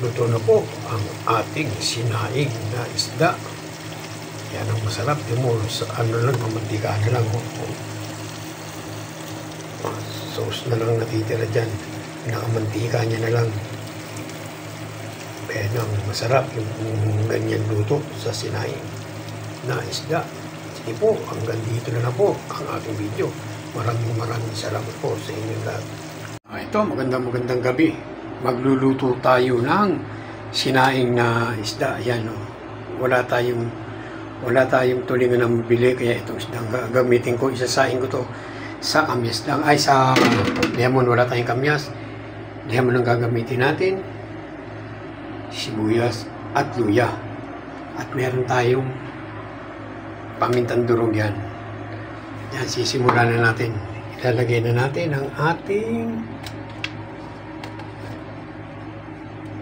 luto na po ang ating sinaing na isda. Yan ang masarap. Yung mo, ano lang, mamantika na lang. Sauce na lang natitira dyan. Nakamantika niya na lang. Kaya ang masarap yung ganyan luto sa sinaing na isda. Sige po, hanggang dito na lang po ang ating video. Maraming salamat po sa inyong lahat. Ito, magandang gabi. Magluluto tayo ng sinaing na isda. Yan, oh. Wala tayong tulingan na mabili, kaya itong isdang gagamitin ko. Isasaing ko to sa kamyas lang. Ay, sa lemon, wala tayong kamyas. Lemon ang gagamitin natin. Sibuyas at luya. At meron tayong pamintang durog yan. Yan, sisimulan na natin. Ilalagay na natin ang ating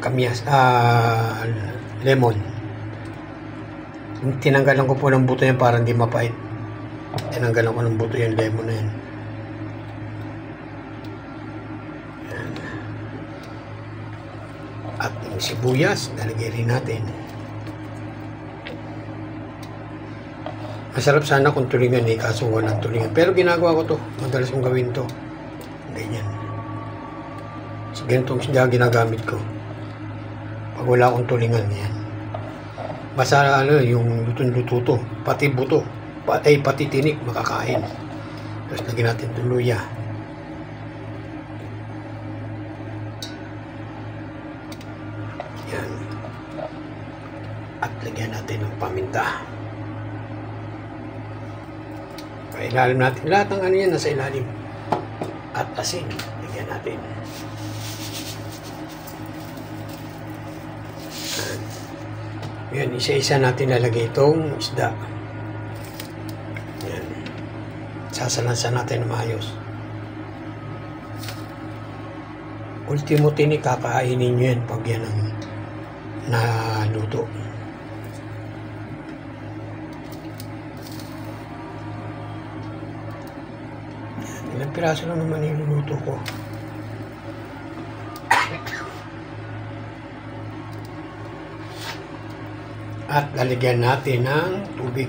kamyas, lemon. Tinanggalan ko po ng buto yan para hindi mapait. Tinanggalan ko ng buto yung lemon na yan. Yan. At yung sibuyas, nalagay rin natin. Masarap sana kung tulingan eh, kaso walang tulingan. Pero ginagawa ko to. Madalas kong gawin to. Ganyan. So, ganitong siya ginagamit ko. Pag wala akong tulingan, yan. Basta yung luto-luto to. Pati buto. Pati tinik, makakain. Tapos lagyan natin itong luya. Yan. At lagyan natin ng paminta. Ilalim natin lahat ng ano yan nasa ilalim. At asin, lagyan natin. Yan, isa-isa natin lalagay itong isda. Yan. Sasalansan natin na maayos. Ultimo tinik, kakainin nyo yan pag yan ang naluto. Ilang piraso lang naman iluluto ko. At lalagyan natin ng tubig.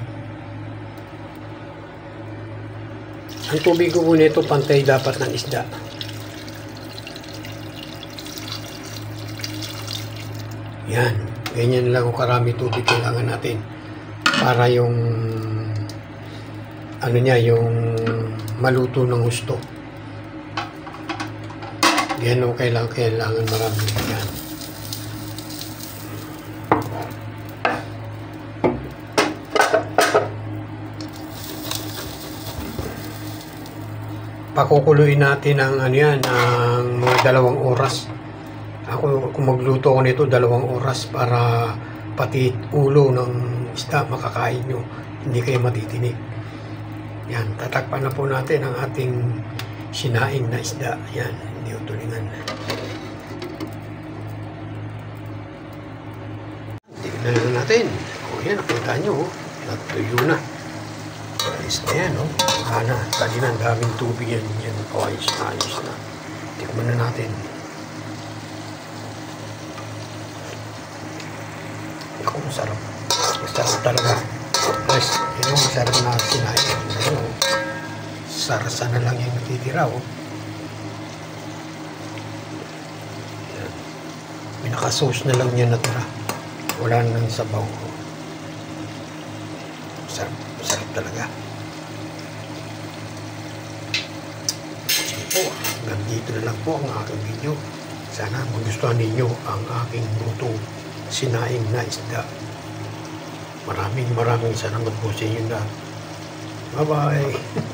Ang tubig ko nito pantay dapat ng isda. Yan. Ganyan lang kung karami tubig kailangan natin. Para yung ano niya, yung maluto ng gusto. Yan o kailangan marami yan. Pakukuluin natin ang ano yan, ang mga 2 oras. Ako kung magluto ko nito 2 oras para pati ulo ng isda makakain nyo, hindi kayo matitinig. Yan, tatakpan na po natin ang ating sinaing na isda. Yan, hindi utulingan. Tignan na natin. O yan, nakita nyo, natuyo na. Ayos na yan, o. Kana, kanina ang daming tubig yan. Yan, ayos na. Tikman na natin. Ako, masarap. Masarap talaga. Guys, yun yung masarap na sinaing. Sarasa na lang yung natitira, oh. May naka-sauce na lang yan natira. Wala nang sabaw. Masarap talaga. Sige po, hanggang dito na lang po ang aking video. Sana magustuhan ninyo ang aking lutong sinaing na isda. Maraming salamat po sa inyo lahat. Bye-bye!